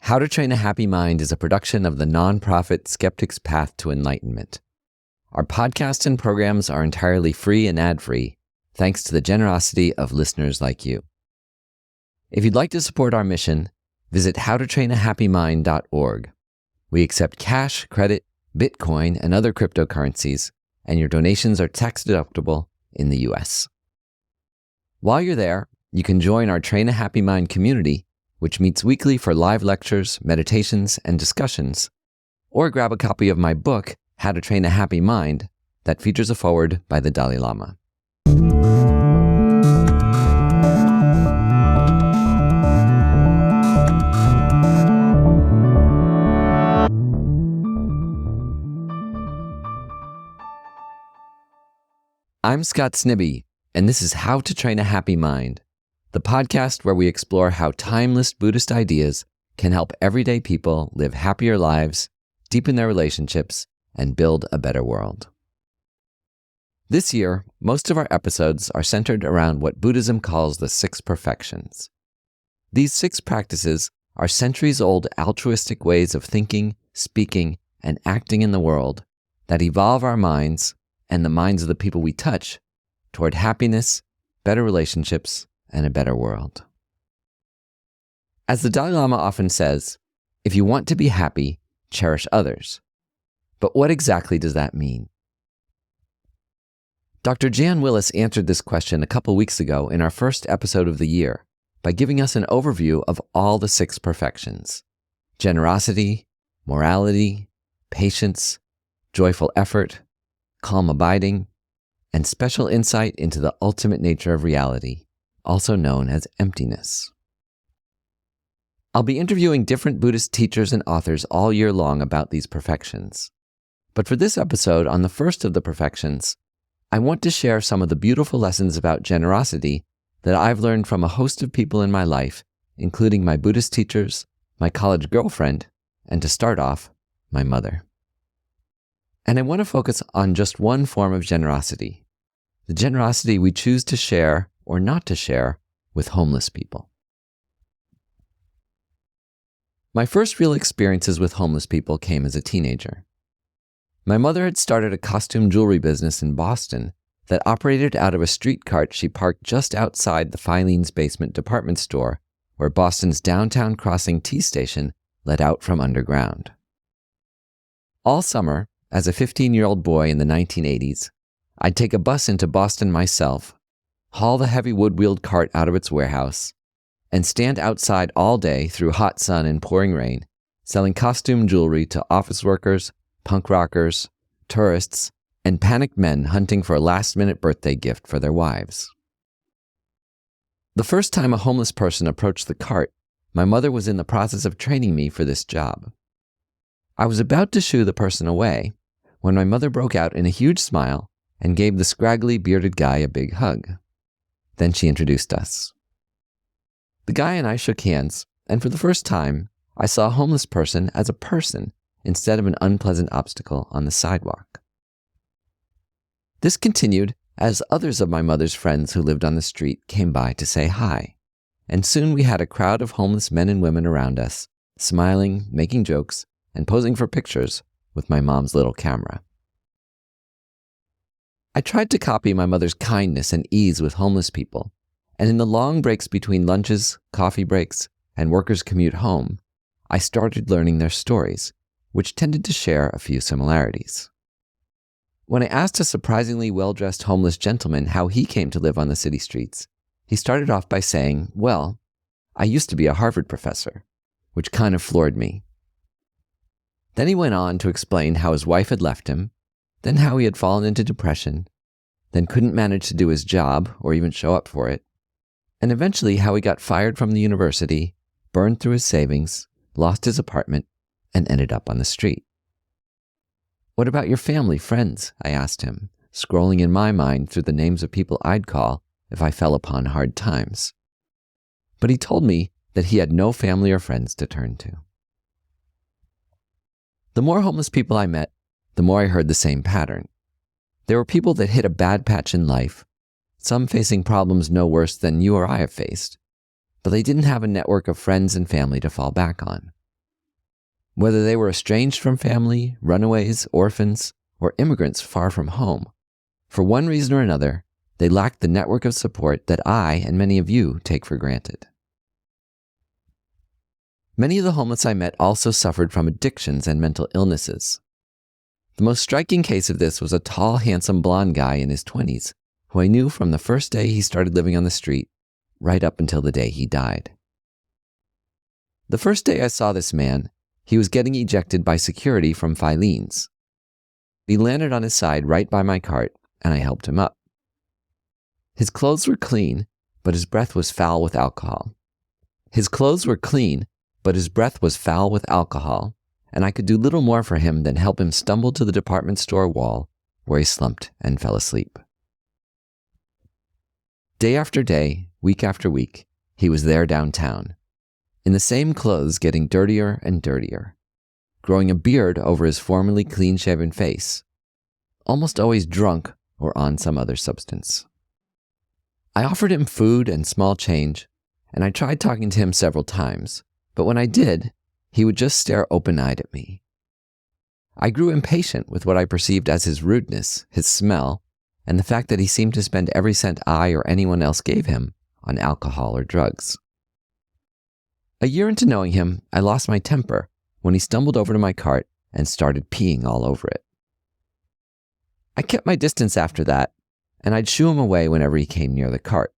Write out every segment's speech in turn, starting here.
How to Train a Happy Mind is a production of the nonprofit Skeptic's Path to Enlightenment. Our podcasts and programs are entirely free and ad-free, thanks to the generosity of listeners like you. If you'd like to support our mission, visit howtotrainahappymind.org. We accept cash, credit, Bitcoin, and other cryptocurrencies, and your donations are tax-deductible in the U.S. While you're there, you can join our Train a Happy Mind community, which meets weekly for live lectures, meditations, and discussions, or grab a copy of my book, How to Train a Happy Mind, that features a foreword by the Dalai Lama. I'm Scott Snibbe, and this is How to Train a Happy Mind, the podcast where we explore how timeless Buddhist ideas can help everyday people live happier lives, deepen their relationships, and build a better world. This year, most of our episodes are centered around what Buddhism calls the 6 perfections. These 6 practices are centuries-old altruistic ways of thinking, speaking, and acting in the world that evolve our minds and the minds of the people we touch toward happiness, better relationships, and a better world. As the Dalai Lama often says, if you want to be happy, cherish others. But what exactly does that mean? Dr. Jan Willis answered this question a couple weeks ago in our first episode of the year by giving us an overview of all the 6 perfections: generosity, morality, patience, joyful effort, calm abiding, and special insight into the ultimate nature of reality, also known as emptiness. I'll be interviewing different Buddhist teachers and authors all year long about these perfections. But for this episode on the first of the perfections, I want to share some of the beautiful lessons about generosity that I've learned from a host of people in my life, including my Buddhist teachers, my college girlfriend, and to start off, my mother. And I want to focus on just one form of generosity, the generosity we choose to share or not to share with homeless people. My first real experiences with homeless people came as a teenager. My mother had started a costume jewelry business in Boston that operated out of a street cart she parked just outside the Filene's Basement department store, where Boston's downtown crossing T station led out from underground. All summer, as a 15-year-old boy in the 1980s, I'd take a bus into Boston myself, haul the heavy wood-wheeled cart out of its warehouse, and stand outside all day through hot sun and pouring rain, selling costume jewelry to office workers, punk rockers, tourists, and panicked men hunting for a last-minute birthday gift for their wives. The first time a homeless person approached the cart, my mother was in the process of training me for this job. I was about to shoo the person away when my mother broke out in a huge smile and gave the scraggly, bearded guy a big hug. Then she introduced us. The guy and I shook hands, and for the first time, I saw a homeless person as a person instead of an unpleasant obstacle on the sidewalk. This continued as others of my mother's friends who lived on the street came by to say hi, and soon we had a crowd of homeless men and women around us, smiling, making jokes, and posing for pictures with my mom's little camera. I tried to copy my mother's kindness and ease with homeless people, and in the long breaks between lunches, coffee breaks, and workers' commute home, I started learning their stories, which tended to share a few similarities. When I asked a surprisingly well-dressed homeless gentleman how he came to live on the city streets, he started off by saying, "Well, I used to be a Harvard professor," which kind of floored me. Then he went on to explain how his wife had left him, then how he had fallen into depression, then couldn't manage to do his job or even show up for it, and eventually how he got fired from the university, burned through his savings, lost his apartment, and ended up on the street. "What about your family, friends?" I asked him, scrolling in my mind through the names of people I'd call if I fell upon hard times. But he told me that he had no family or friends to turn to. The more homeless people I met, the more I heard the same pattern. There were people that hit a bad patch in life, some facing problems no worse than you or I have faced, but they didn't have a network of friends and family to fall back on. Whether they were estranged from family, runaways, orphans, or immigrants far from home, for one reason or another, they lacked the network of support that I and many of you take for granted. Many of the homeless I met also suffered from addictions and mental illnesses. The most striking case of this was a tall, handsome blonde guy in his 20s, who I knew from the first day he started living on the street, right up until the day he died. The first day I saw this man, he was getting ejected by security from Filene's. He landed on his side right by my cart, and I helped him up. His clothes were clean, but his breath was foul with alcohol. And I could do little more for him than help him stumble to the department store wall, where he slumped and fell asleep. Day after day, week after week, he was there downtown, in the same clothes getting dirtier and dirtier, growing a beard over his formerly clean-shaven face, almost always drunk or on some other substance. I offered him food and small change, and I tried talking to him several times, but when I did, he would just stare open-eyed at me. I grew impatient with what I perceived as his rudeness, his smell, and the fact that he seemed to spend every cent I or anyone else gave him on alcohol or drugs. A year into knowing him, I lost my temper when he stumbled over to my cart and started peeing all over it. I kept my distance after that, and I'd shoo him away whenever he came near the cart.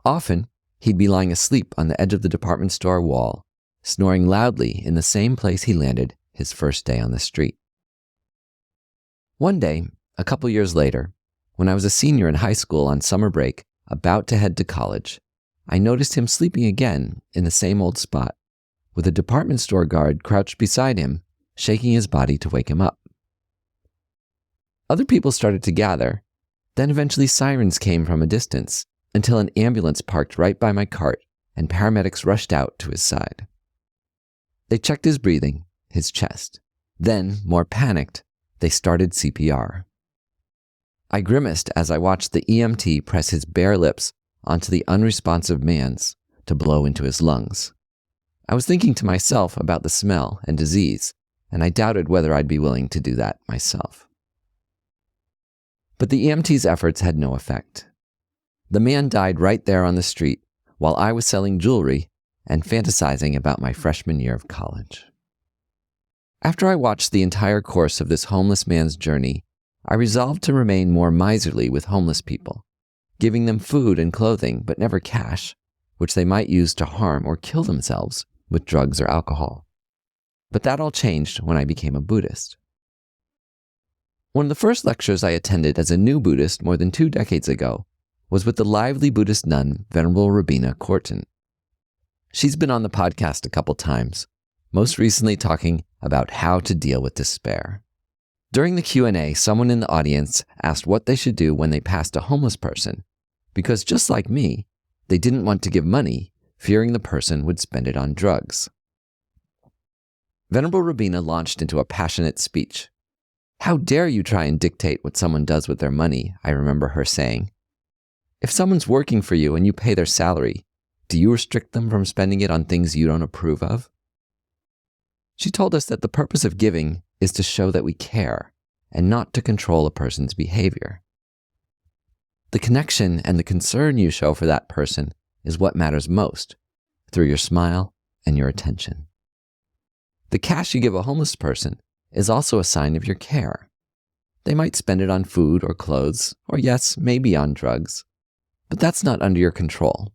Often, he'd be lying asleep on the edge of the department store wall, snoring loudly in the same place he landed his first day on the street. One day, a couple years later, when I was a senior in high school on summer break, about to head to college, I noticed him sleeping again in the same old spot, with a department store guard crouched beside him, shaking his body to wake him up. Other people started to gather, then eventually sirens came from a distance, until an ambulance parked right by my cart and paramedics rushed out to his side. They checked his breathing, his chest. Then, more panicked, they started CPR. I grimaced as I watched the EMT press his bare lips onto the unresponsive man's to blow into his lungs. I was thinking to myself about the smell and disease, and I doubted whether I'd be willing to do that myself. But the EMT's efforts had no effect. The man died right there on the street while I was selling jewelry and fantasizing about my freshman year of college. After I watched the entire course of this homeless man's journey, I resolved to remain more miserly with homeless people, giving them food and clothing, but never cash, which they might use to harm or kill themselves with drugs or alcohol. But that all changed when I became a Buddhist. One of the first lectures I attended as a new Buddhist more than 2 decades ago was with the lively Buddhist nun, Venerable Robina Corton. She's been on the podcast a couple times, most recently talking about how to deal with despair. During the Q&A, someone in the audience asked what they should do when they passed a homeless person, because just like me, they didn't want to give money, fearing the person would spend it on drugs. Venerable Robina launched into a passionate speech. "How dare you try and dictate what someone does with their money," I remember her saying. "If someone's working for you and you pay their salary, do you restrict them from spending it on things you don't approve of?" She told us that the purpose of giving is to show that we care and not to control a person's behavior. The connection and the concern you show for that person is what matters most, through your smile and your attention. The cash you give a homeless person is also a sign of your care. They might spend it on food or clothes, or yes, maybe on drugs, but that's not under your control.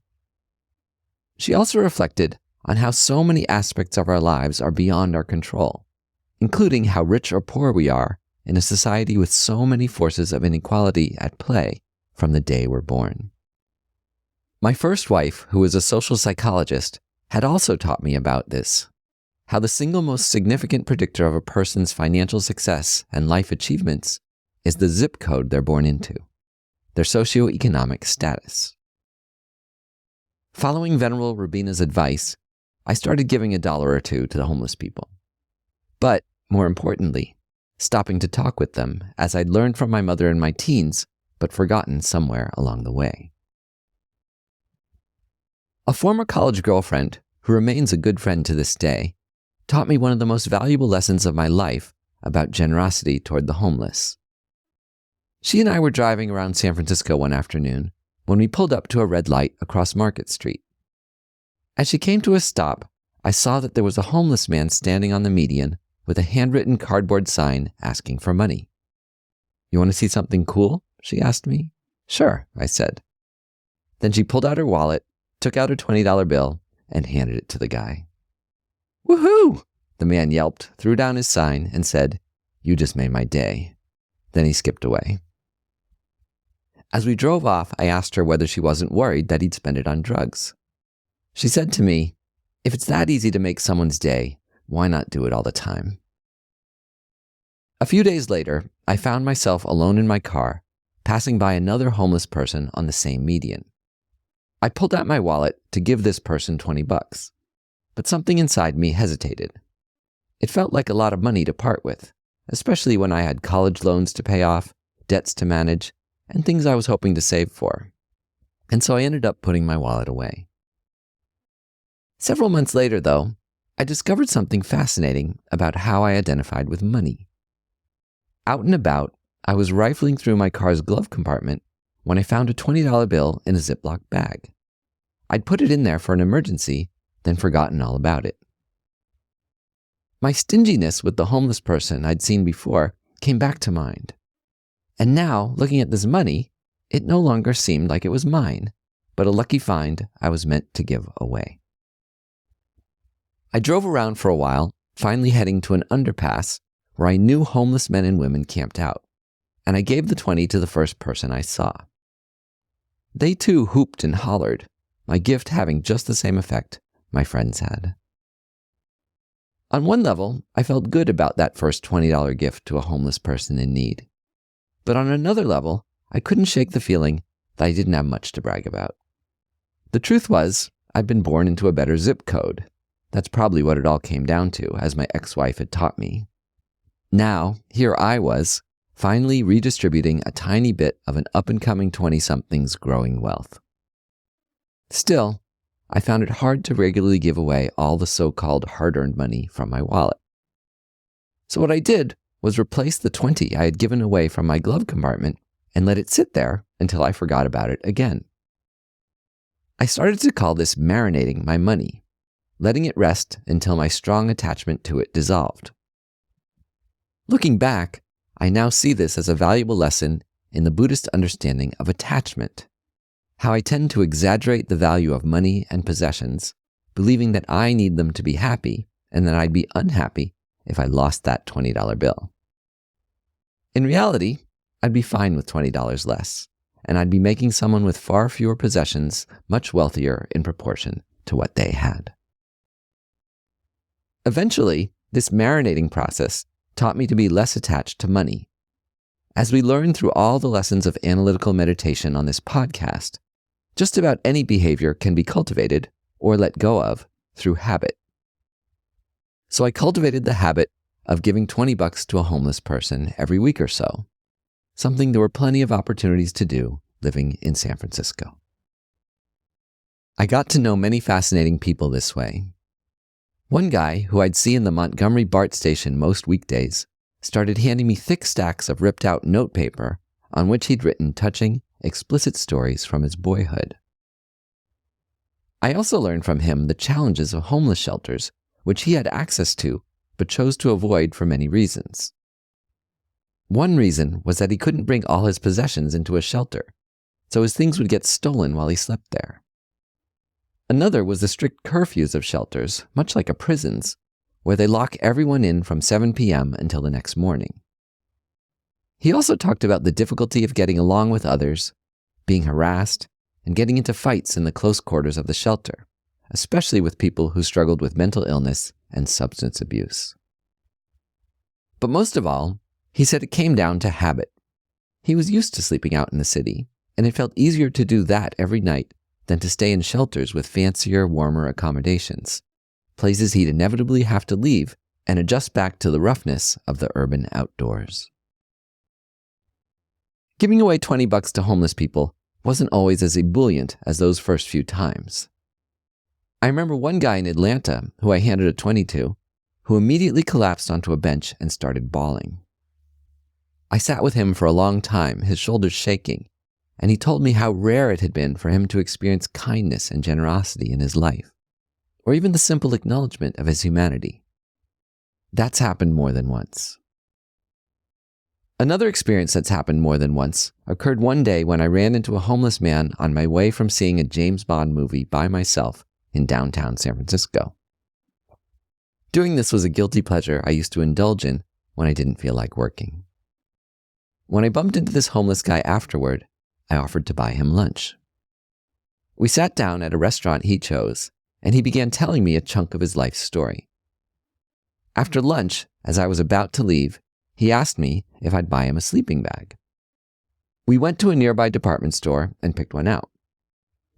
She also reflected on how so many aspects of our lives are beyond our control, including how rich or poor we are in a society with so many forces of inequality at play from the day we're born. My first wife, who was a social psychologist, had also taught me about this, how the single most significant predictor of a person's financial success and life achievements is the zip code they're born into, their socioeconomic status. Following Venerable Robina's advice, I started giving $1 or $2 to the homeless people. But, more importantly, stopping to talk with them, as I'd learned from my mother in my teens, but forgotten somewhere along the way. A former college girlfriend, who remains a good friend to this day, taught me one of the most valuable lessons of my life about generosity toward the homeless. She and I were driving around San Francisco one afternoon when we pulled up to a red light across Market Street. As she came to a stop, I saw that there was a homeless man standing on the median with a handwritten cardboard sign asking for money. "You want to see something cool?" she asked me. "Sure," I said. Then she pulled out her wallet, took out a $20 bill, and handed it to the guy. "Woohoo!" the man yelped, threw down his sign, and said, "You just made my day." Then he skipped away. As we drove off, I asked her whether she wasn't worried that he'd spend it on drugs. She said to me, "If it's that easy to make someone's day, why not do it all the time?" A few days later, I found myself alone in my car, passing by another homeless person on the same median. I pulled out my wallet to give this person $20, but something inside me hesitated. It felt like a lot of money to part with, especially when I had college loans to pay off, debts to manage, and things I was hoping to save for. And so I ended up putting my wallet away. Several months later, though, I discovered something fascinating about how I identified with money. Out and about, I was rifling through my car's glove compartment when I found a $20 bill in a Ziploc bag. I'd put it in there for an emergency, then forgotten all about it. My stinginess with the homeless person I'd seen before came back to mind. And now, looking at this money, it no longer seemed like it was mine, but a lucky find I was meant to give away. I drove around for a while, finally heading to an underpass where I knew homeless men and women camped out, and I gave the 20 to the first person I saw. They too hooped and hollered, my gift having just the same effect my friends had. On one level, I felt good about that first $20 gift to a homeless person in need. But on another level, I couldn't shake the feeling that I didn't have much to brag about. The truth was, I'd been born into a better zip code. That's probably what it all came down to, as my ex-wife had taught me. Now, here I was, finally redistributing a tiny bit of an up-and-coming 20-something's growing wealth. Still, I found it hard to regularly give away all the so-called hard-earned money from my wallet. So what I did was replace the 20 I had given away from my glove compartment and let it sit there until I forgot about it again. I started to call this marinating my money, letting it rest until my strong attachment to it dissolved. Looking back, I now see this as a valuable lesson in the Buddhist understanding of attachment, how I tend to exaggerate the value of money and possessions, believing that I need them to be happy and that I'd be unhappy if I lost that $20 bill. In reality, I'd be fine with $20 less, and I'd be making someone with far fewer possessions much wealthier in proportion to what they had. Eventually, this marinating process taught me to be less attached to money. As we learn through all the lessons of analytical meditation on this podcast, just about any behavior can be cultivated or let go of through habit. So I cultivated the habit of giving $20 to a homeless person every week or so, something there were plenty of opportunities to do living in San Francisco. I got to know many fascinating people this way. One guy, who I'd see in the Montgomery BART station most weekdays, started handing me thick stacks of ripped-out notepaper on which he'd written touching, explicit stories from his boyhood. I also learned from him the challenges of homeless shelters, which he had access to but chose to avoid for many reasons. One reason was that he couldn't bring all his possessions into a shelter, so his things would get stolen while he slept there. Another was the strict curfews of shelters, much like a prison's, where they lock everyone in from 7 p.m. until the next morning. He also talked about the difficulty of getting along with others, being harassed, and getting into fights in the close quarters of the shelter, especially with people who struggled with mental illness and substance abuse. But most of all, he said it came down to habit. He was used to sleeping out in the city, and it felt easier to do that every night than to stay in shelters with fancier, warmer accommodations, places he'd inevitably have to leave and adjust back to the roughness of the urban outdoors. Giving away $20 to homeless people wasn't always as ebullient as those first few times. I remember one guy in Atlanta who I handed a 20 to, who immediately collapsed onto a bench and started bawling. I sat with him for a long time, his shoulders shaking, and he told me how rare it had been for him to experience kindness and generosity in his life, or even the simple acknowledgement of his humanity. That's happened more than once. Another experience that's happened more than once occurred one day when I ran into a homeless man on my way from seeing a James Bond movie by myself in downtown San Francisco. Doing this was a guilty pleasure I used to indulge in when I didn't feel like working. When I bumped into this homeless guy afterward, I offered to buy him lunch. We sat down at a restaurant he chose, and he began telling me a chunk of his life story. After lunch, as I was about to leave, he asked me if I'd buy him a sleeping bag. We went to a nearby department store and picked one out.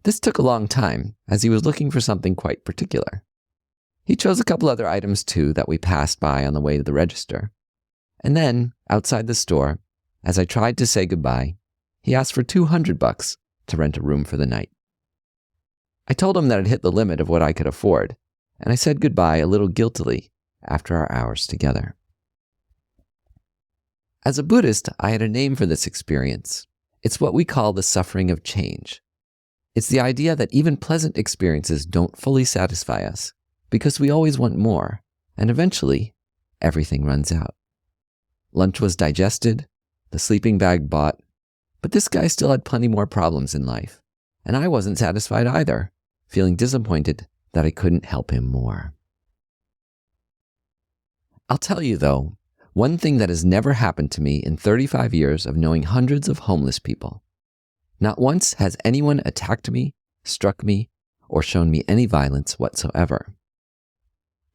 This took a long time, as he was looking for something quite particular. He chose a couple other items too that we passed by on the way to the register. And then, outside the store, as I tried to say goodbye, he asked for $200 to rent a room for the night. I told him that I'd hit the limit of what I could afford, and I said goodbye a little guiltily after our hours together. As a Buddhist, I had a name for this experience. It's what we call the suffering of change. It's the idea that even pleasant experiences don't fully satisfy us because we always want more, and eventually, everything runs out. Lunch was digested, the sleeping bag bought, but this guy still had plenty more problems in life, and I wasn't satisfied either, feeling disappointed that I couldn't help him more. I'll tell you though, one thing that has never happened to me in 35 years of knowing hundreds of homeless people. Not once has anyone attacked me, struck me, or shown me any violence whatsoever.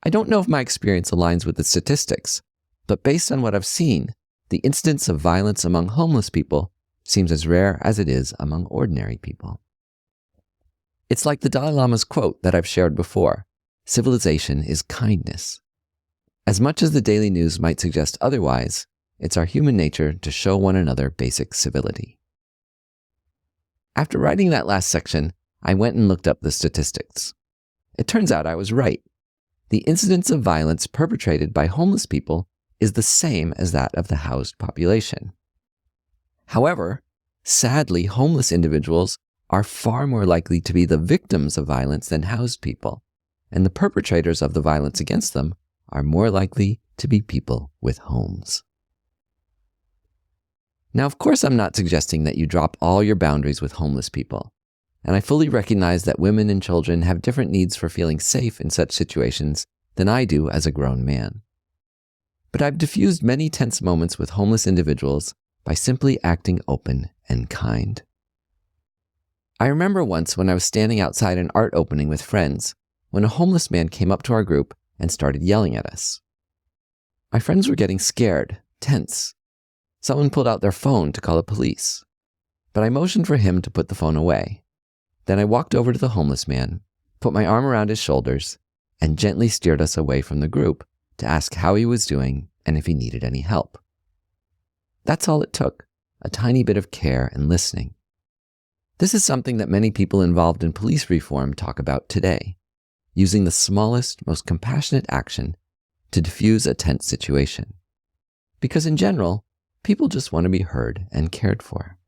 I don't know if my experience aligns with the statistics, but based on what I've seen, the incidence of violence among homeless people seems as rare as it is among ordinary people. It's like the Dalai Lama's quote that I've shared before, civilization is kindness. As much as the daily news might suggest otherwise, it's our human nature to show one another basic civility. After writing that last section, I went and looked up the statistics. It turns out I was right. The incidence of violence perpetrated by homeless people is the same as that of the housed population. However, sadly, homeless individuals are far more likely to be the victims of violence than housed people, and the perpetrators of the violence against them are more likely to be people with homes. Now, of course, I'm not suggesting that you drop all your boundaries with homeless people, and I fully recognize that women and children have different needs for feeling safe in such situations than I do as a grown man. But I've diffused many tense moments with homeless individuals by simply acting open and kind. I remember once when I was standing outside an art opening with friends, when a homeless man came up to our group and started yelling at us. My friends were getting scared, tense. Someone pulled out their phone to call the police, but I motioned for him to put the phone away. Then I walked over to the homeless man, put my arm around his shoulders, and gently steered us away from the group to ask how he was doing and if he needed any help. That's all it took, a tiny bit of care and listening. This is something that many people involved in police reform talk about today, using the smallest, most compassionate action to diffuse a tense situation. Because in general, people just want to be heard and cared for.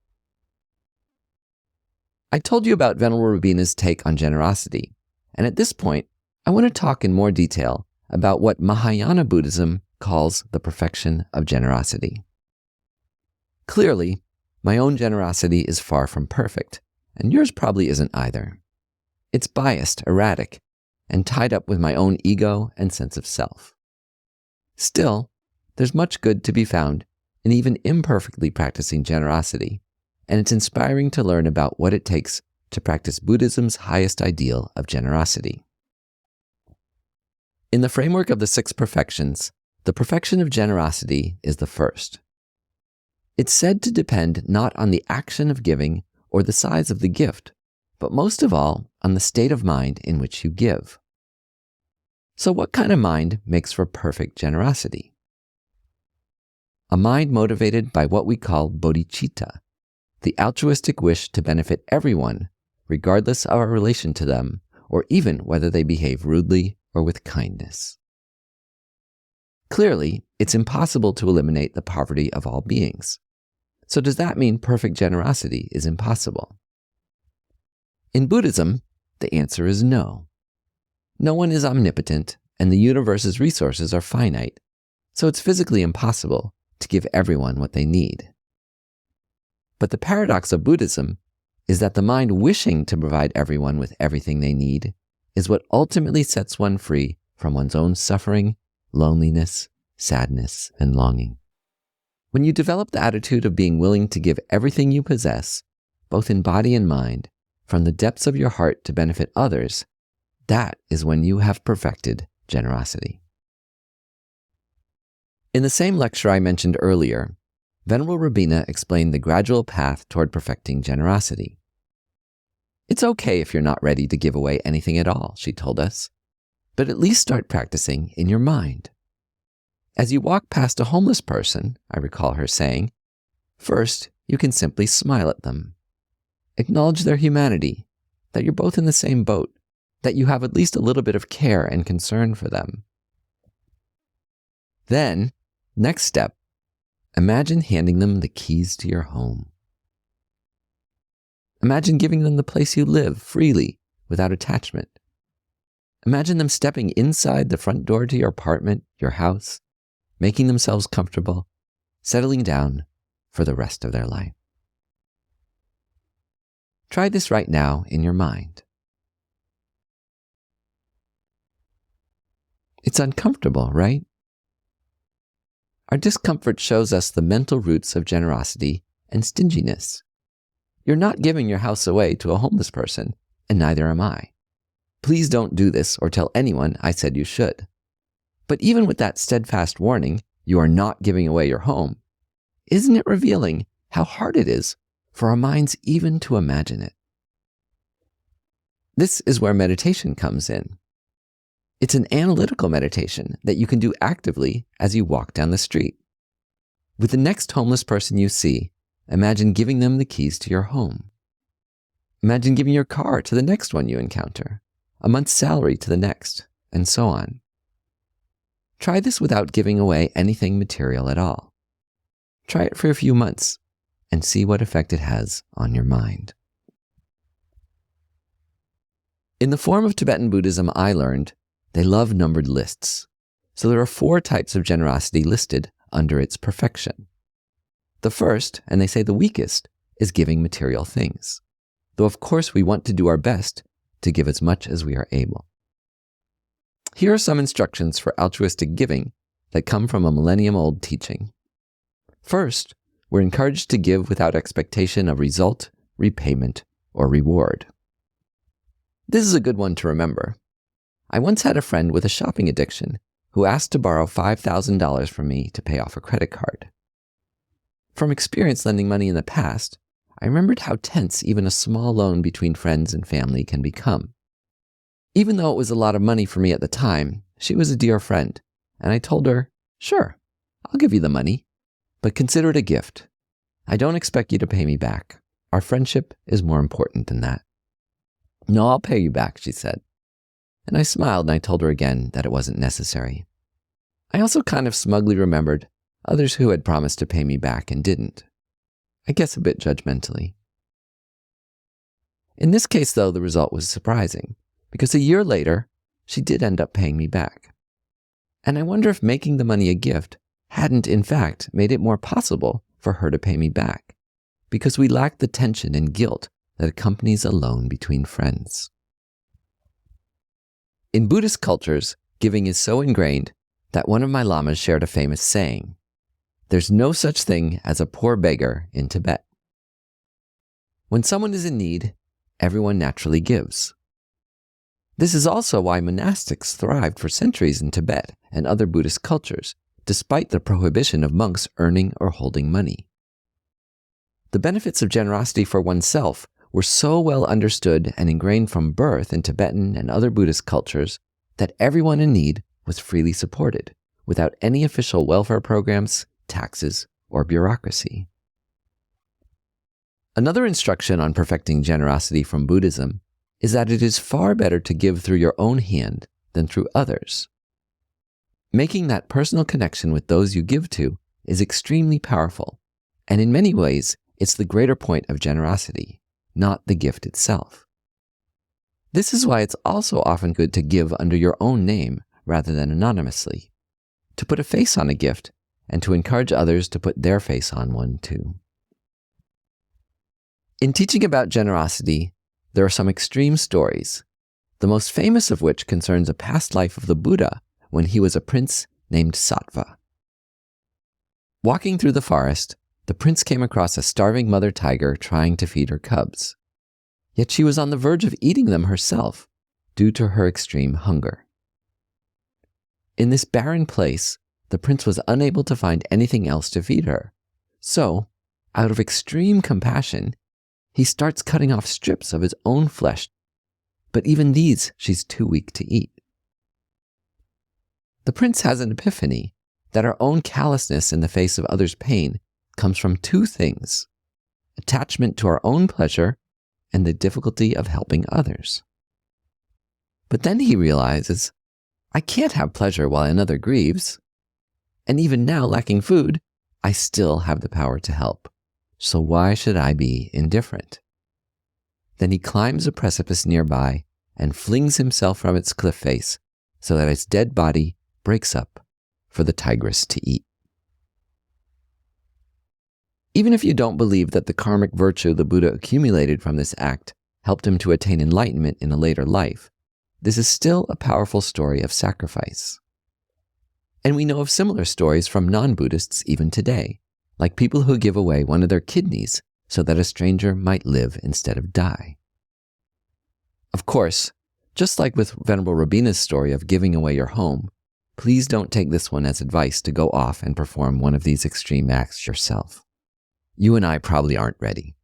I told you about Venerable Rubina's take on generosity, and at this point, I want to talk in more detail about what Mahayana Buddhism calls the perfection of generosity. Clearly, my own generosity is far from perfect, and yours probably isn't either. It's biased, erratic, and tied up with my own ego and sense of self. Still, there's much good to be found in even imperfectly practicing generosity, and it's inspiring to learn about what it takes to practice Buddhism's highest ideal of generosity. In the framework of the 6 perfections, the perfection of generosity is the first. It's said to depend not on the action of giving or the size of the gift, but most of all on the state of mind in which you give. So what kind of mind makes for perfect generosity? A mind motivated by what we call bodhicitta, the altruistic wish to benefit everyone, regardless of our relation to them, or even whether they behave rudely or with kindness. Clearly, it's impossible to eliminate the poverty of all beings. So does that mean perfect generosity is impossible? In Buddhism, the answer is no. No one is omnipotent, and the universe's resources are finite, so it's physically impossible to give everyone what they need. But the paradox of Buddhism is that the mind wishing to provide everyone with everything they need is what ultimately sets one free from one's own suffering, loneliness, sadness, and longing. When you develop the attitude of being willing to give everything you possess, both in body and mind, from the depths of your heart to benefit others, that is when you have perfected generosity. In the same lecture I mentioned earlier, Venerable Rabina explained the gradual path toward perfecting generosity. It's okay if you're not ready to give away anything at all, she told us, but at least start practicing in your mind. As you walk past a homeless person, I recall her saying, first, you can simply smile at them. Acknowledge their humanity, that you're both in the same boat, that you have at least a little bit of care and concern for them. Then, next step, imagine handing them the keys to your home. Imagine giving them the place you live freely, without attachment. Imagine them stepping inside the front door to your apartment, your house, making themselves comfortable, settling down for the rest of their life. Try this right now in your mind. It's uncomfortable, right? Our discomfort shows us the mental roots of generosity and stinginess. You're not giving your house away to a homeless person, and neither am I. Please don't do this or tell anyone I said you should. But even with that steadfast warning, you are not giving away your home, isn't it revealing how hard it is for our minds even to imagine it? This is where meditation comes in. It's an analytical meditation that you can do actively as you walk down the street. With the next homeless person you see, imagine giving them the keys to your home. Imagine giving your car to the next one you encounter, a month's salary to the next, and so on. Try this without giving away anything material at all. Try it for a few months and see what effect it has on your mind. In the form of Tibetan Buddhism I learned, they love numbered lists. So there are 4 types of generosity listed under its perfection. The first, and they say the weakest, is giving material things. Though of course we want to do our best to give as much as we are able. Here are some instructions for altruistic giving that come from a millennium-old teaching. First, we're encouraged to give without expectation of result, repayment, or reward. This is a good one to remember. I once had a friend with a shopping addiction who asked to borrow $5,000 from me to pay off a credit card. From experience lending money in the past, I remembered how tense even a small loan between friends and family can become. Even though it was a lot of money for me at the time, she was a dear friend, and I told her, sure, I'll give you the money, but consider it a gift. I don't expect you to pay me back. Our friendship is more important than that. No, I'll pay you back, she said. And I smiled and I told her again that it wasn't necessary. I also kind of smugly remembered others who had promised to pay me back and didn't. I guess a bit judgmentally. In this case, though, the result was surprising, because a year later, she did end up paying me back. And I wonder if making the money a gift hadn't, in fact, made it more possible for her to pay me back, because we lacked the tension and guilt that accompanies a loan between friends. In Buddhist cultures, giving is so ingrained that one of my lamas shared a famous saying, "There's no such thing as a poor beggar in Tibet." When someone is in need, everyone naturally gives. This is also why monastics thrived for centuries in Tibet and other Buddhist cultures, despite the prohibition of monks earning or holding money. The benefits of generosity for oneself were so well understood and ingrained from birth in Tibetan and other Buddhist cultures that everyone in need was freely supported, without any official welfare programs, taxes, or bureaucracy. Another instruction on perfecting generosity from Buddhism is that it is far better to give through your own hand than through others. Making that personal connection with those you give to is extremely powerful, and in many ways, it's the greater point of generosity, not the gift itself. This is why it's also often good to give under your own name rather than anonymously, to put a face on a gift and to encourage others to put their face on one too. In teaching about generosity, there are some extreme stories, the most famous of which concerns a past life of the Buddha when he was a prince named Sattva. Walking through the forest, the prince came across a starving mother tiger trying to feed her cubs. Yet she was on the verge of eating them herself due to her extreme hunger. In this barren place, the prince was unable to find anything else to feed her. So, out of extreme compassion, he starts cutting off strips of his own flesh, but even these she's too weak to eat. The prince has an epiphany that our own callousness in the face of others' pain comes from two things: attachment to our own pleasure and the difficulty of helping others. But then he realizes, I can't have pleasure while another grieves. And even now, lacking food, I still have the power to help. So why should I be indifferent? Then he climbs a precipice nearby and flings himself from its cliff face so that its dead body breaks up for the tigress to eat. Even if you don't believe that the karmic virtue the Buddha accumulated from this act helped him to attain enlightenment in a later life, this is still a powerful story of sacrifice. And we know of similar stories from non-Buddhists even today, like people who give away one of their kidneys so that a stranger might live instead of die. Of course, just like with Venerable Robina's story of giving away your home, please don't take this one as advice to go off and perform one of these extreme acts yourself. You and I probably aren't ready.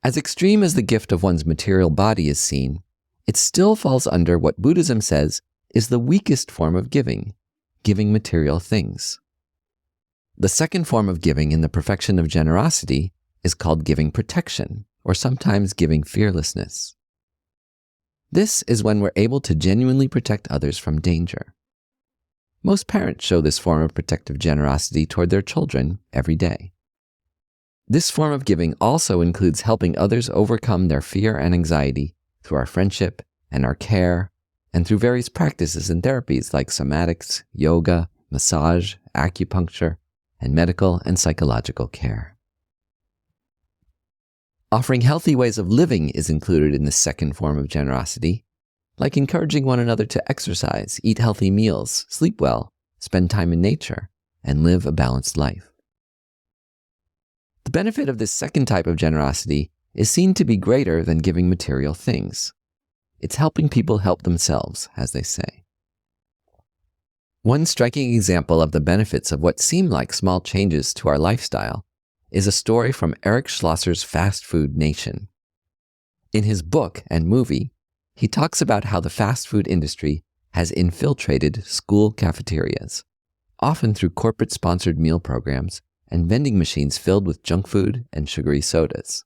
As extreme as the gift of one's material body is seen, it still falls under what Buddhism says is the weakest form of giving material things. The second form of giving in the perfection of generosity is called giving protection, or sometimes giving fearlessness. This is when we're able to genuinely protect others from danger. Most parents show this form of protective generosity toward their children every day. This form of giving also includes helping others overcome their fear and anxiety through our friendship and our care, and through various practices and therapies like somatics, yoga, massage, acupuncture, and medical and psychological care. Offering healthy ways of living is included in this second form of generosity, like encouraging one another to exercise, eat healthy meals, sleep well, spend time in nature, and live a balanced life. The benefit of this second type of generosity is seen to be greater than giving material things. It's helping people help themselves, as they say. One striking example of the benefits of what seem like small changes to our lifestyle is a story from Eric Schlosser's Fast Food Nation. In his book and movie, he talks about how the fast food industry has infiltrated school cafeterias, often through corporate-sponsored meal programs and vending machines filled with junk food and sugary sodas.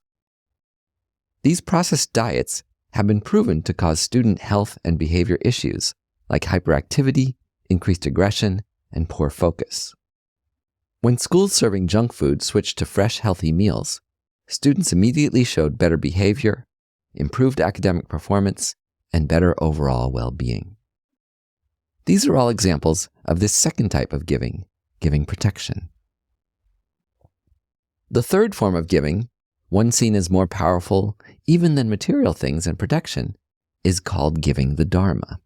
These processed diets have been proven to cause student health and behavior issues like hyperactivity, increased aggression, and poor focus. When schools serving junk food switched to fresh, healthy meals, students immediately showed better behavior, improved academic performance, and better overall well-being. These are all examples of this second type of giving protection. The third form of giving, one seen as more powerful even than material things and protection, is called giving the Dharma.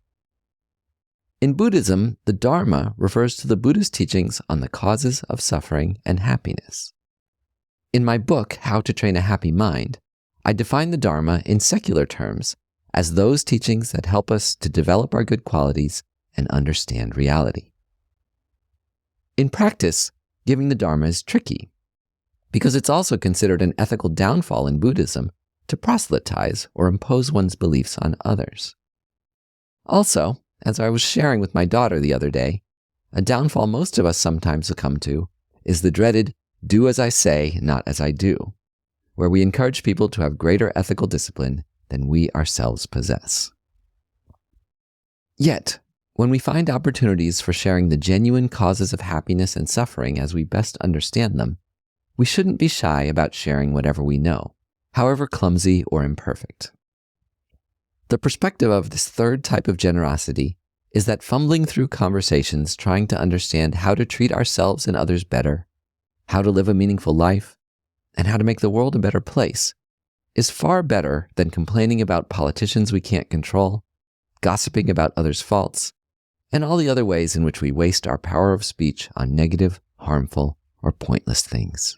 In Buddhism, the Dharma refers to the Buddha's teachings on the causes of suffering and happiness. In my book, How to Train a Happy Mind, I define the Dharma in secular terms as those teachings that help us to develop our good qualities and understand reality. In practice, giving the Dharma is tricky, because it's also considered an ethical downfall in Buddhism to proselytize or impose one's beliefs on others. Also, as I was sharing with my daughter the other day, a downfall most of us sometimes succumb to is the dreaded do as I say, not as I do, where we encourage people to have greater ethical discipline than we ourselves possess. Yet, When we find opportunities for sharing the genuine causes of happiness and suffering as we best understand them, we shouldn't be shy about sharing whatever we know, however clumsy or imperfect. The perspective of this third type of generosity is that fumbling through conversations trying to understand how to treat ourselves and others better, how to live a meaningful life, and how to make the world a better place is far better than complaining about politicians we can't control, gossiping about others' faults, and all the other ways in which we waste our power of speech on negative, harmful, or pointless things.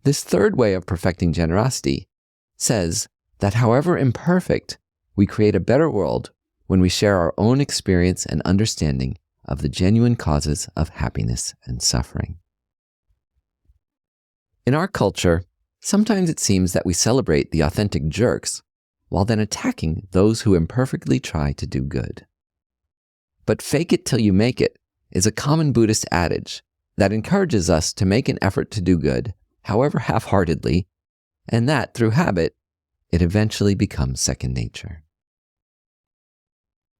This third way of perfecting generosity says that however imperfect, we create a better world when we share our own experience and understanding of the genuine causes of happiness and suffering. In our culture, sometimes it seems that we celebrate the authentic jerks while then attacking those who imperfectly try to do good. But fake it till you make it is a common Buddhist adage that encourages us to make an effort to do good, however half-heartedly, and that, through habit, it eventually becomes second nature.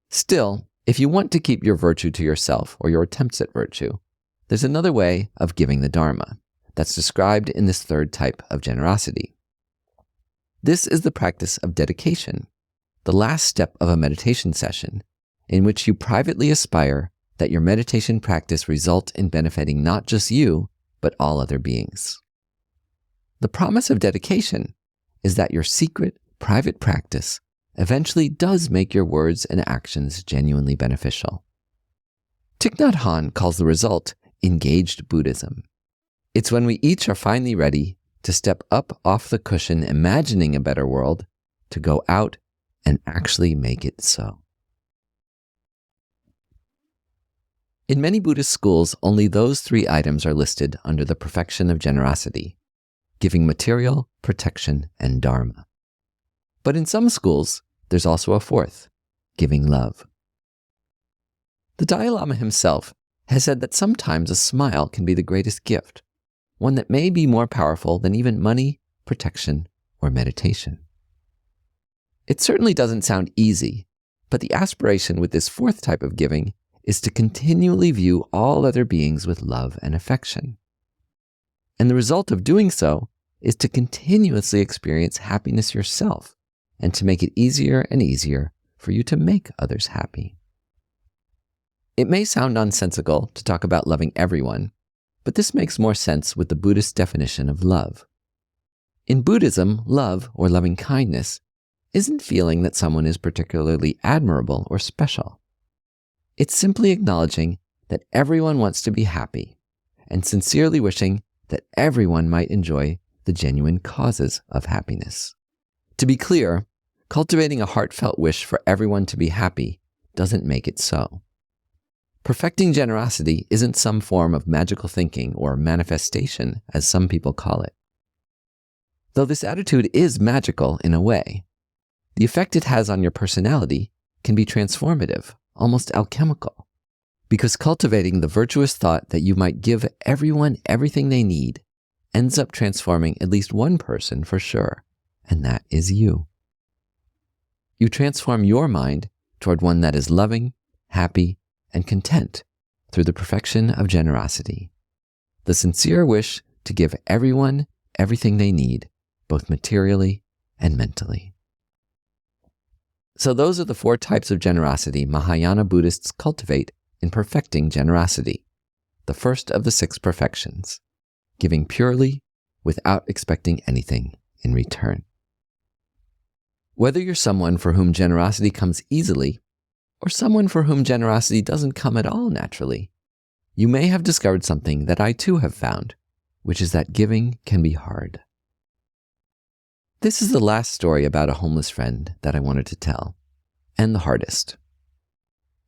Still, if you want to keep your virtue to yourself or your attempts at virtue, there's another way of giving the Dharma that's described in this third type of generosity. This is the practice of dedication, the last step of a meditation session, in which you privately aspire that your meditation practice result in benefiting not just you, but all other beings. The promise of dedication is that your secret, private practice eventually does make your words and actions genuinely beneficial. Thich Nhat Hanh calls the result engaged Buddhism. It's when we each are finally ready to step up off the cushion imagining a better world, to go out and actually make it so. In many Buddhist schools, only those three items are listed under the perfection of generosity: giving material, protection, and dharma. But in some schools, there's also a fourth: giving love. The Dalai Lama himself has said that sometimes a smile can be the greatest gift, one that may be more powerful than even money, protection, or meditation. It certainly doesn't sound easy, but the aspiration with this fourth type of giving is to continually view all other beings with love and affection. And the result of doing so is to continuously experience happiness yourself and to make it easier and easier for you to make others happy. It may sound nonsensical to talk about loving everyone, but this makes more sense with the Buddhist definition of love. In Buddhism, love, or loving kindness, isn't feeling that someone is particularly admirable or special. It's simply acknowledging that everyone wants to be happy and sincerely wishing that everyone might enjoy the genuine causes of happiness. To be clear, cultivating a heartfelt wish for everyone to be happy doesn't make it so. Perfecting generosity isn't some form of magical thinking or manifestation, as some people call it. Though this attitude is magical in a way, the effect it has on your personality can be transformative, almost alchemical, because cultivating the virtuous thought that you might give everyone everything they need ends up transforming at least one person for sure, and that is you. You transform your mind toward one that is loving, happy, and content through the perfection of generosity, the sincere wish to give everyone everything they need, both materially and mentally. So those are the four types of generosity Mahayana Buddhists cultivate in perfecting generosity, the first of the 6 perfections, giving purely without expecting anything in return. Whether you're someone for whom generosity comes easily, or someone for whom generosity doesn't come at all naturally, you may have discovered something that I too have found, which is that giving can be hard. This is the last story about a homeless friend that I wanted to tell, and the hardest.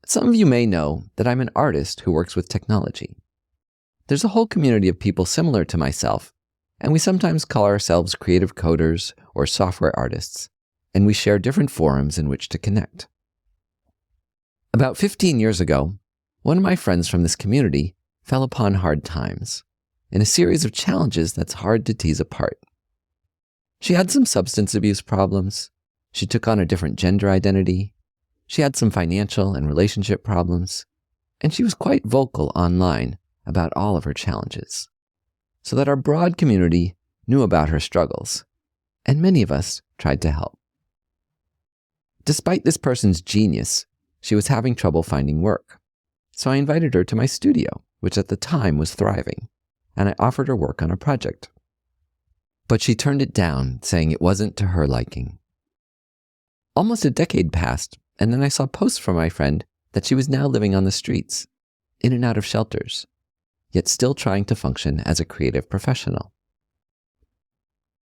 Some of you may know that I'm an artist who works with technology. There's a whole community of people similar to myself, and we sometimes call ourselves creative coders or software artists, and we share different forums in which to connect. About 15 years ago, one of my friends from this community fell upon hard times in a series of challenges that's hard to tease apart. She had some substance abuse problems, she took on a different gender identity, She had some financial and relationship problems, and she was quite vocal online about all of her challenges, so that our broad community knew about her struggles, and many of us tried to help. Despite this person's genius, she was having trouble finding work, so I invited her to my studio, which at the time was thriving, and I offered her work on a project. But she turned it down, saying it wasn't to her liking. Almost a decade passed, and then I saw posts from my friend that she was now living on the streets, in and out of shelters, yet still trying to function as a creative professional.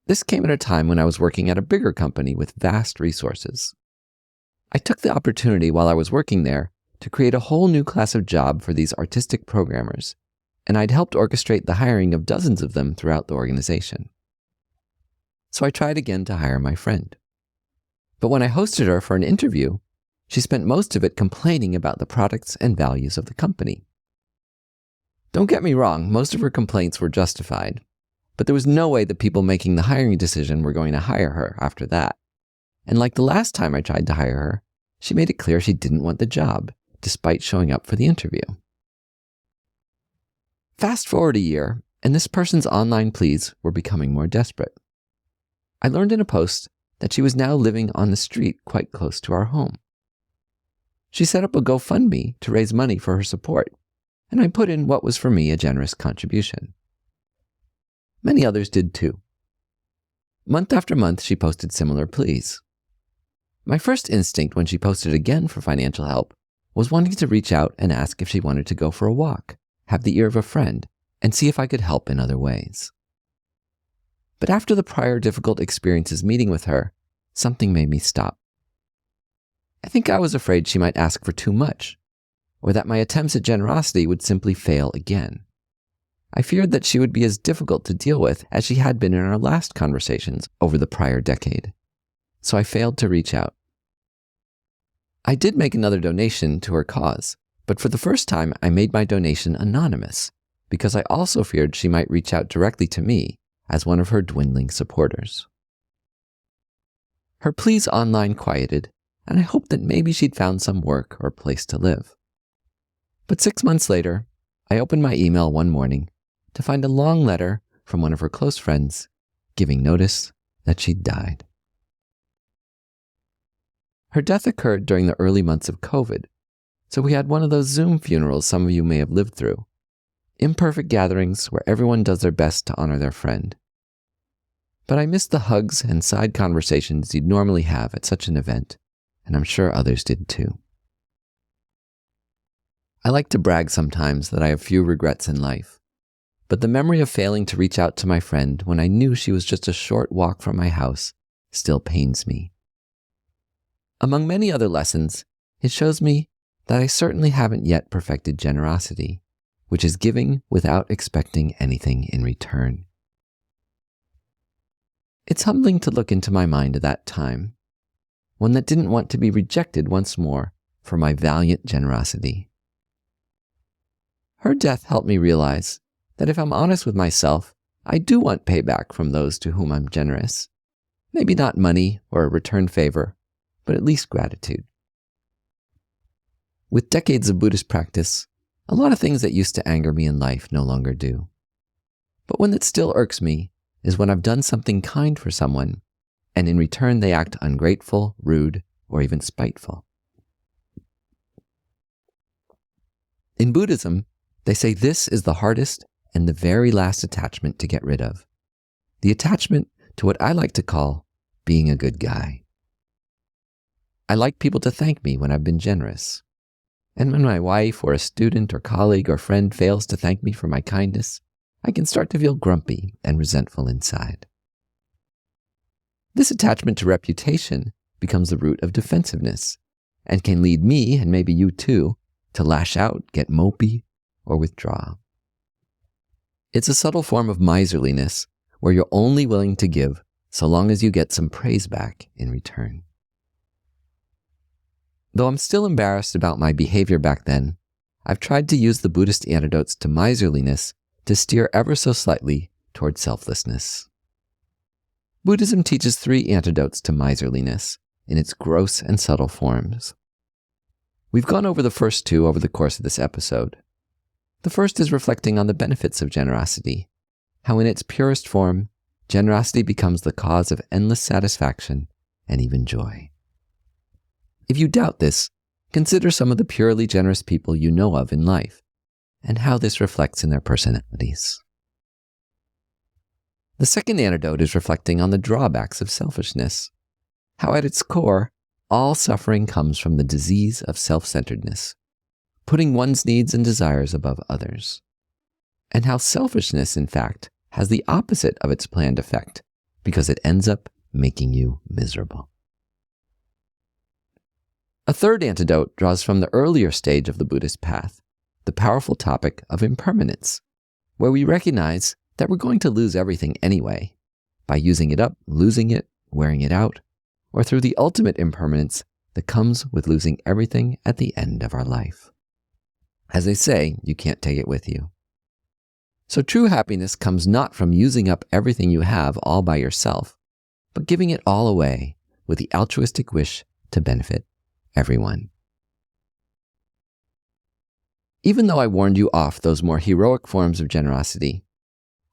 This came at a time when I was working at a bigger company with vast resources. I took the opportunity while I was working there to create a whole new class of job for these artistic programmers, and I'd helped orchestrate the hiring of dozens of them throughout the organization. So I tried again to hire my friend. But when I hosted her for an interview, she spent most of it complaining about the products and values of the company. Don't get me wrong, most of her complaints were justified, but there was no way the people making the hiring decision were going to hire her after that. And like the last time I tried to hire her, she made it clear she didn't want the job, despite showing up for the interview. Fast forward a year, and this person's online pleas were becoming more desperate. I learned in a post that she was now living on the street quite close to our home. She set up a GoFundMe to raise money for her support, and I put in what was for me a generous contribution. Many others did too. Month after month, she posted similar pleas. My first instinct when she posted again for financial help was wanting to reach out and ask if she wanted to go for a walk, have the ear of a friend, and see if I could help in other ways. But after the prior difficult experiences meeting with her, something made me stop. I think I was afraid she might ask for too much, or that my attempts at generosity would simply fail again. I feared that she would be as difficult to deal with as she had been in our last conversations over the prior decade, so I failed to reach out. I did make another donation to her cause, but for the first time I made my donation anonymous, because I also feared she might reach out directly to me as one of her dwindling supporters. Her pleas online quieted, and I hoped that maybe she'd found some work or place to live. But 6 months later, I opened my email one morning to find a long letter from one of her close friends giving notice that she'd died. Her death occurred during the early months of COVID, so we had one of those Zoom funerals some of you may have lived through. Imperfect gatherings where everyone does their best to honor their friend. But I missed the hugs and side conversations you'd normally have at such an event, and I'm sure others did too. I like to brag sometimes that I have few regrets in life, but the memory of failing to reach out to my friend when I knew she was just a short walk from my house still pains me. Among many other lessons, it shows me that I certainly haven't yet perfected generosity, which is giving without expecting anything in return. It's humbling to look into my mind at that time, one that didn't want to be rejected once more for my valiant generosity. Her death helped me realize that if I'm honest with myself, I do want payback from those to whom I'm generous. Maybe not money or a return favor, but at least gratitude. With decades of Buddhist practice, a lot of things that used to anger me in life no longer do. But one that still irks me is when I've done something kind for someone, and in return they act ungrateful, rude, or even spiteful. In Buddhism, they say this is the hardest and the very last attachment to get rid of. The attachment to what I like to call being a good guy. I like people to thank me when I've been generous. And when my wife or a student or colleague or friend fails to thank me for my kindness, I can start to feel grumpy and resentful inside. This attachment to reputation becomes the root of defensiveness and can lead me, and maybe you too, to lash out, get mopey, or withdraw. It's a subtle form of miserliness where you're only willing to give so long as you get some praise back in return. Though I'm still embarrassed about my behavior back then, I've tried to use the Buddhist antidotes to miserliness to steer ever so slightly toward selflessness. Buddhism teaches 3 antidotes to miserliness in its gross and subtle forms. We've gone over the first two over the course of this episode. The first is reflecting on the benefits of generosity, how in its purest form, generosity becomes the cause of endless satisfaction and even joy. If you doubt this, consider some of the purely generous people you know of in life, and how this reflects in their personalities. The second antidote is reflecting on the drawbacks of selfishness, how at its core, all suffering comes from the disease of self-centeredness, putting one's needs and desires above others, and how selfishness, in fact, has the opposite of its planned effect, because it ends up making you miserable. A third antidote draws from the earlier stage of the Buddhist path, the powerful topic of impermanence, where we recognize that we're going to lose everything anyway, by using it up, losing it, wearing it out, or through the ultimate impermanence that comes with losing everything at the end of our life. As they say, you can't take it with you. So true happiness comes not from using up everything you have all by yourself, but giving it all away with the altruistic wish to benefit everyone. Even though I warned you off those more heroic forms of generosity,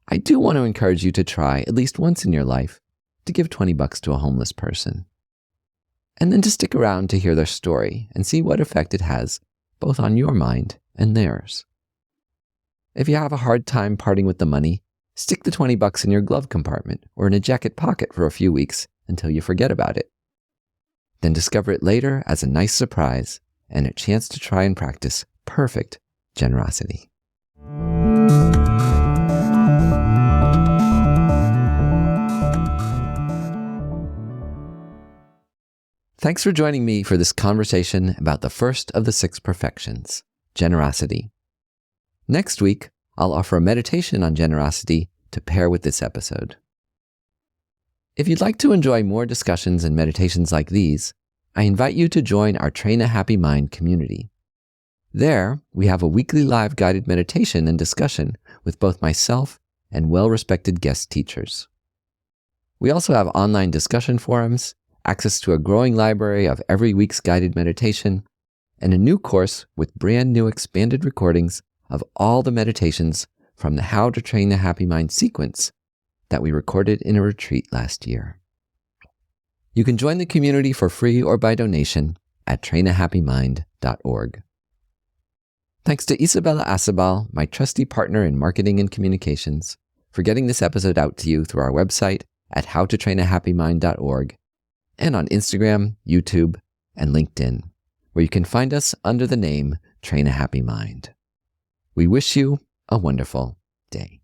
I do want to encourage you to try at least once in your life to give $20 to a homeless person, and then to stick around to hear their story and see what effect it has both on your mind and theirs. If you have a hard time parting with the money, stick the $20 in your glove compartment or in a jacket pocket for a few weeks until you forget about it. Then discover it later as a nice surprise and a chance to try and practice perfect generosity. Thanks for joining me for this conversation about the first of the 6 perfections, generosity. Next week, I'll offer a meditation on generosity to pair with this episode. If you'd like to enjoy more discussions and meditations like these, I invite you to join our Train a Happy Mind community. There, we have a weekly live guided meditation and discussion with both myself and well-respected guest teachers. We also have online discussion forums, access to a growing library of every week's guided meditation, and a new course with brand new expanded recordings of all the meditations from the How to Train a Happy Mind sequence that we recorded in a retreat last year. You can join the community for free or by donation at trainahappymind.org. Thanks to Isabella Acebal, my trusty partner in marketing and communications, for getting this episode out to you through our website at howtotrainahappymind.org and on Instagram, YouTube, and LinkedIn, where you can find us under the name Train a Happy Mind. We wish you a wonderful day.